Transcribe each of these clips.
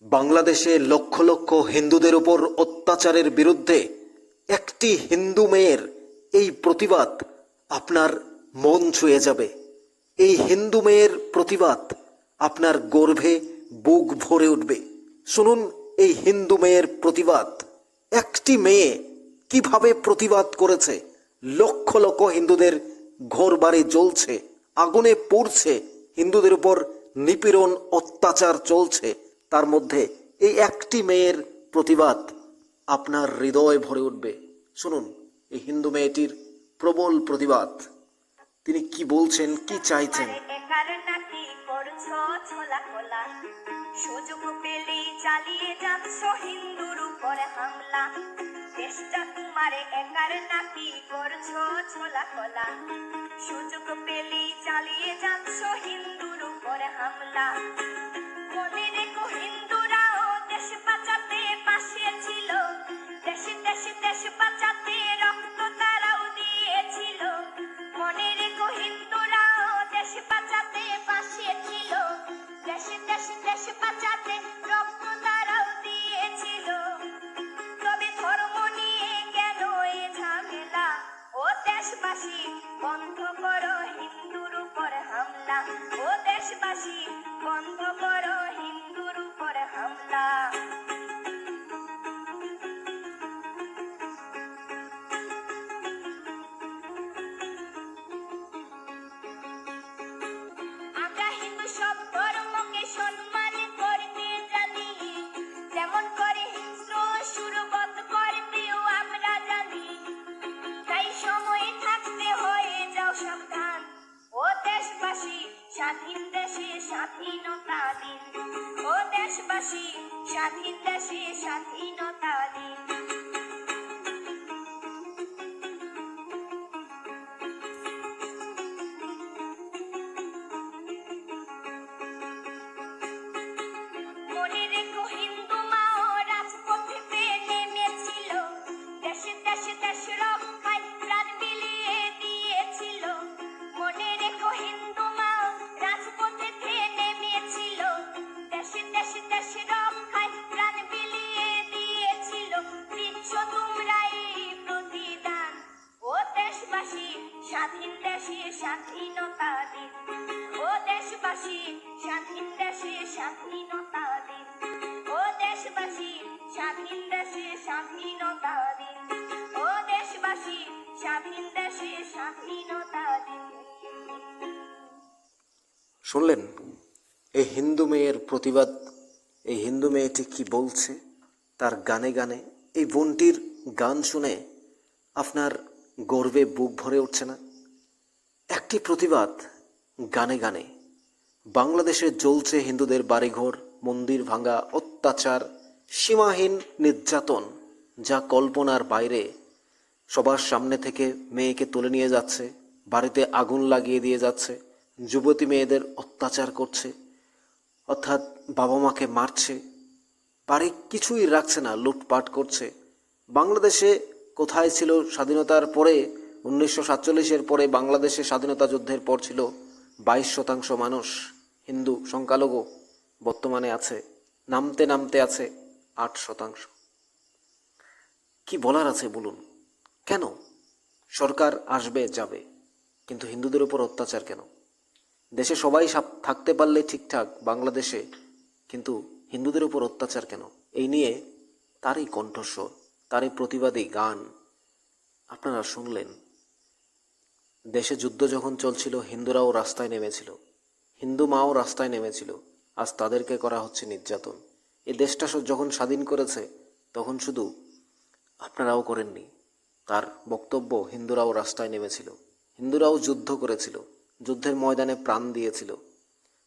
বাংলাদেশে লক্ষ লক্ষ হিন্দুদের উপর অত্যাচারের বিরুদ্ধে একটি হিন্দু মেয়ের এই প্রতিবাদ আপনার মন ছুঁয়ে যাবে। এই হিন্দু মেয়ের প্রতিবাদ আপনার গর্ভে বুক ভরে উঠবে। শুনুন এই হিন্দু মেয়ের প্রতিবাদ। একটি মেয়ে কিভাবে প্রতিবাদ করেছে। লক্ষ লক্ষ হিন্দুদের ঘরবাড়ি জ্বলছে, আগুনে পুড়ছে, হিন্দুদের উপর নিপীড়ন অত্যাচার চলছে, তার মধ্যে এই একটি মেয়ের প্রতিবাদ আপনার হৃদয় ভরে উঠবে। শুনুন এই হিন্দু মেয়েটির প্রবল প্রতিবাদ। তিনি কি বলছেন, কি চাইছেন। সুযোগ পেলেই চালিয়ে যাচ্ছ হিন্দুর উপরে হামলা। দেশটা তোমার একার নাকি করছো ছোলা খোলা। সুযোগ পেলেই চালিয়ে যাচ্ছ হিন্দুর উপরে হামলা। মনে রেখো হিন্দুরাও দেশ বাঁচাতে পাশে ছিল। দেশে দেশে দেশ বাঁচাতে রক্ত তারাও দিয়েছিল। মনে রেখো হিন্দুরাও দেশ বাঁচাতে পাশে ছিল। দেশে দেশে দেশ বাঁচাতে রক্ত তারাও দিয়েছিল। তবে ধর্ম নিয়ে কেন এ ঝামেলা? ও দেশবাসী বন্ধ করো হিন্দুর উপর হামলা। ও দেশবাসী বন্ধ করো হিন্দুর উপর হামলা। আমরা হিন্দু সব ধর্মকে সম্মান করতে জানি। যেমন করে হিংস্র সুরবত করতেও আমরা জানি। তাই সময় থাকতে হয়ে যাও সাবধান। ও দেশবাসী স্বাধীন দেশে স্বাধীনতা দিন। ও দেশবাসী স্বাধীন দেশে স্বাধীনতা দিন। মনে রেখো হিন্দু মাও রাজপথে নেমেছিল। দেশে দেশে দেশ রক্ষায় প্রাণ বিলিয়ে দিয়েছিল। মনে রেখো হিন্দু মাও রাজপথে নেমেছিল। দেশে দেশে দেশ রক্ষায় প্রাণ বিলিয়ে দিয়েছিল। দিচ্ছ তোমরা এই প্রতিদান। ও দেশবাসী স্বাধীন দেশে স্বাধীনতা দিন। ও দেশবাসী স্বাধীন দেশে স্বাধীনতা দিন। ও দেশবাসী স্বাধীন দেশে স্বাধীনতা দিন। ও দেশবাসী স্বাধীন দেশে স্বাধীনতা দিন। শুনলেন এই হিন্দু মেয়ের প্রতিবাদ। এই হিন্দু মেয়েটি কি বলছে তার গানে গানে। এই বোনটির গান শুনে আপনার গর্বে বুক ভরে উঠছে না? একটি প্রতিবাদ গানে গানে। বাংলাদেশে জ্বলছে হিন্দুদের বাড়িঘর, মন্দির ভাঙা, অত্যাচার, সীমাহীন নির্যাতন, যা কল্পনার বাইরে। সবার সামনে থেকে মেয়েকে তুলে নিয়ে যাচ্ছে, বাড়িতে আগুন লাগিয়ে দিয়ে যাচ্ছে, যুবতী মেয়েদের অত্যাচার করছে, অর্থাৎ বাবা মাকে মারছে, বাড়ি কিছুই রাখছে না, লুটপাট করছে। বাংলাদেশে কোথায় ছিল স্বাধীনতার পরে? 1947-এর পরে বাংলাদেশে স্বাধীনতা যুদ্ধের পর ছিল 22% মানুষ হিন্দু সংখ্যালঘু। বর্তমানে আছে নামতে নামতে আছে 8%। কি বলার আছে বলুন? কেন সরকার আসবে যাবে, কিন্তু হিন্দুদের উপর অত্যাচার কেন? দেশে সবাই থাকতে পারলে ঠিকঠাক বাংলাদেশে, কিন্তু হিন্দুদের উপর অত্যাচার কেন? এই নিয়ে তারই কণ্ঠস্বর, তারই প্রতিবাদী গান আপনারা শুনলেন। দেশে যুদ্ধ যখন চলছিল হিন্দুরাও রাস্তায় নেমেছিল, হিন্দু মাও রাস্তায় নেমেছিল। আজ তাদেরকে করা হচ্ছে নির্যাতন। এই দেশটা যখন স্বাধীন করেছে তখন শুধু আপনারাও করেননি। তার বক্তব্য হিন্দুরাও রাস্তায় নেমেছিল, হিন্দুরাও যুদ্ধ করেছিল, যুদ্ধের ময়দানে প্রাণ দিয়েছিল।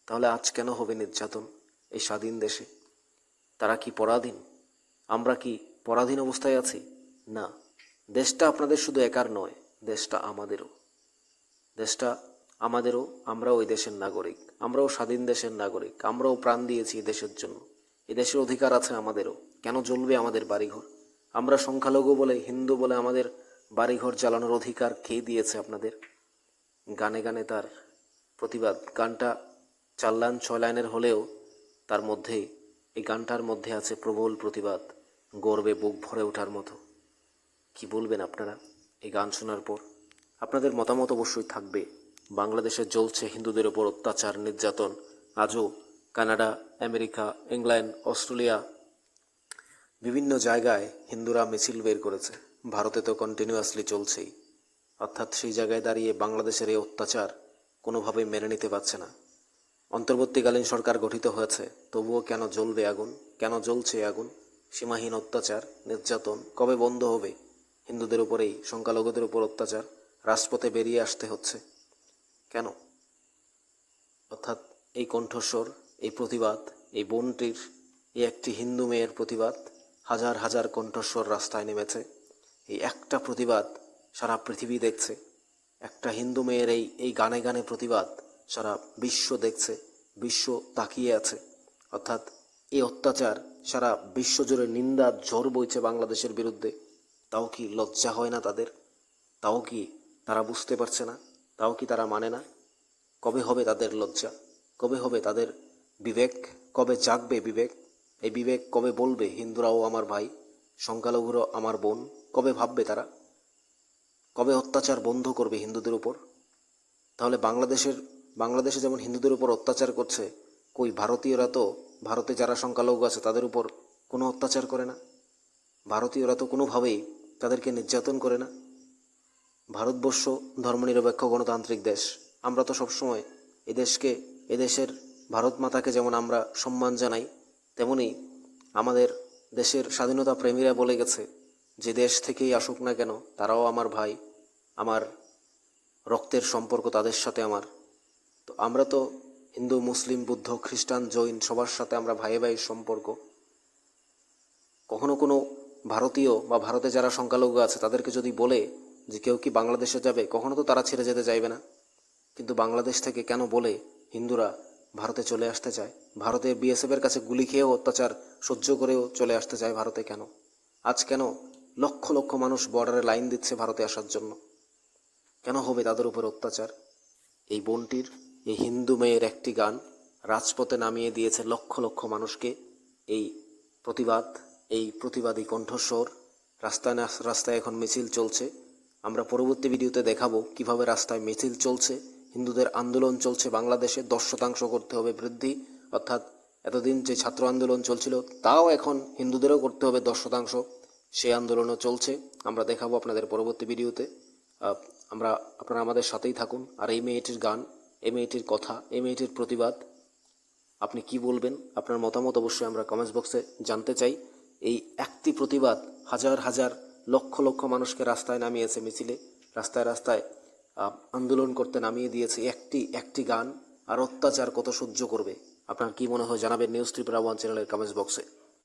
তাহলে আজ কেন হবে নির্যাতন এই স্বাধীন দেশে? তারা কি পরাধীন? আমরা কি পরাধীন অবস্থায় আছি? না, দেশটা আপনাদের শুধু একার নয়, দেশটা আমাদেরও। দেশটা আমাদেরও, আমরাও ওই দেশের নাগরিক, আমরাও স্বাধীন দেশের নাগরিক, আমরাও প্রাণ দিয়েছি এই দেশের জন্য। এই দেশের অধিকার আছে আমাদেরও। কেন জ্বলবে আমাদের বাড়িঘর? আমরা সংখ্যালঘু বলে, হিন্দু বলে আমাদের বাড়িঘর জ্বালানোর অধিকার কে দিয়েছে আপনাদের? গানে গানে তার প্রতিবাদ। গানটা 4 লাইন 6 লাইনের হলেও তার মধ্যেই এই গানটার মধ্যে আছে প্রবল প্রতিবাদ, গর্বে বুক ভরে ওঠার মতো। কি বলবেন আপনারা এই গান শোনার পর? আপনাদের মতামত অবশ্যই থাকবে। বাংলাদেশে চলছে হিন্দুদের ওপর অত্যাচার, নির্যাতন। আজও কানাডা, আমেরিকা, ইংল্যান্ড, অস্ট্রেলিয়া বিভিন্ন জায়গায় হিন্দুরা মিছিল বের করেছে। ভারতে তো কন্টিনিউয়াসলি চলছেই। অর্থাৎ সেই জায়গায় দাঁড়িয়ে বাংলাদেশের এই অত্যাচার কোনোভাবেই মেনে নিতে পারছে না। অন্তর্বর্তীকালীন সরকার গঠিত হয়েছে, তবুও কেন জ্বলবে আগুন? কেন জ্বলছে আগুন? সীমাহীন অত্যাচার, নির্যাতন কবে বন্ধ হবে? হিন্দুদের উপরেই, সংখ্যালঘুদের উপর অত্যাচার, রাজপথে বেরিয়ে আসতে হচ্ছে কেন? অর্থাৎ এই কণ্ঠস্বর, এই প্রতিবাদ, এই বোনটির, এই একটি হিন্দু মেয়ের প্রতিবাদ, হাজার হাজার কণ্ঠস্বর রাস্তায় নেমেছে। এই একটা প্রতিবাদ সারা পৃথিবী দেখছে। একটা হিন্দু মেয়ের এই গানে গানে প্রতিবাদ সারা বিশ্ব দেখছে, বিশ্ব তাকিয়ে আছে। অর্থাৎ এই অত্যাচার সারা বিশ্বজুড়ে নিন্দার ঝড় বইছে বাংলাদেশের বিরুদ্ধে। তাও কি লজ্জা হয় না তাদের? তাও কি তারা বুঝতে পারছে না? তাও কি তারা মানে না? কবে হবে তাদের লজ্জা? কবে হবে তাদের বিবেক? কবে জাগবে বিবেক? এই বিবেক কবে বলবে হিন্দুরাও আমার ভাই, সংখ্যালঘুরাও আমার বোন? কবে ভাববে তারা? কবে অত্যাচার বন্ধ করবে হিন্দুদের উপর? তাহলে বাংলাদেশে যেমন হিন্দুদের উপর অত্যাচার করছে, কই ভারতীয়রা তো, ভারতে যারা সংখ্যালঘু আছে তাদের উপর কোনো অত্যাচার করে না। ভারতীয়রা তো কোনোভাবেই তাদেরকে নির্যাতন করে না। ভারতবর্ষ ধর্মনিরপেক্ষ গণতান্ত্রিক দেশ। আমরা তো সবসময় এদেশের ভারত মাতাকে যেমন আমরা সম্মান জানাই, তেমনি আমাদের দেশের স্বাধীনতা প্রেমীরা বলে গেছে, যে দেশ থেকেই আসুক না কেন তারাও আমার ভাই, আমার রক্তের সম্পর্ক তাদের সাথে আমার। তো আমরা তো হিন্দু, মুসলিম, বুদ্ধ, খ্রিস্টান, জৈন সবার সাথে আমরা ভাই ভাইয়ের সম্পর্ক। কখনো কোনো ভারতীয় বা ভারতে যারা সংখ্যালঘু আছে তাদেরকে যদি বলে যে কেউ কি বাংলাদেশে যাবে, কখনো তো তারা ছেড়ে যেতে চাইবে না। কিন্তু বাংলাদেশ থেকে কেন বলে হিন্দুরা ভারতে চলে আসতে চায়? ভারতে বিএসএফের কাছে গুলি খেয়েও অত্যাচার সহ্য করেও চলে আসতে চায় ভারতে কেন? আজ কেন লক্ষ লক্ষ মানুষ বর্ডারে লাইন দিচ্ছে ভারতে আসার জন্য? কেন হবে তাদের উপর অত্যাচার? এই বোনটির, এই হিন্দু মেয়ের একটি গান রাজপথে নামিয়ে দিয়েছে লক্ষ লক্ষ মানুষকে। এই প্রতিবাদ, এই প্রতিবাদী কণ্ঠস্বর, রাস্তায় রাস্তায় এখন মিছিল চলছে। আমরা পরবর্তী ভিডিওতে দেখাবো কিভাবে রাস্তায় মিছিল চলছে, হিন্দুদের আন্দোলন চলছে বাংলাদেশে। 10% করতে হবে বৃদ্ধি, অর্থাৎ এতদিন যে ছাত্র আন্দোলন চলছিল তাও এখন হিন্দুদেরও করতে হবে 10%। সেই আন্দোলনও চলছে, আমরা দেখাবো আপনাদের পরবর্তী ভিডিওতে। আপনারা আমাদের সাথেই থাকুন। আর এই মেয়েটির গান, এই মেয়েটির কথা, এই মেয়েটির প্রতিবাদ, আপনি কি বলবেন? আপনার মতামত অবশ্যই আমরা কমেন্টস বক্সে জানতে চাই। এই একটি প্রতিবাদ হাজার হাজার লক্ষ লক্ষ মানুষকে রাস্তায় নামিয়েছে, মিছিলে রাস্তায় রাস্তায় আন্দোলন করতে নামিয়ে দিয়েছে একটি গান। আর অত্যাচার কত সহ্য করবে? আপনার কি মনে হয় জানাবেন নিউজ ত্রিপুরা 1 চ্যানেলের কমেন্টস বক্সে।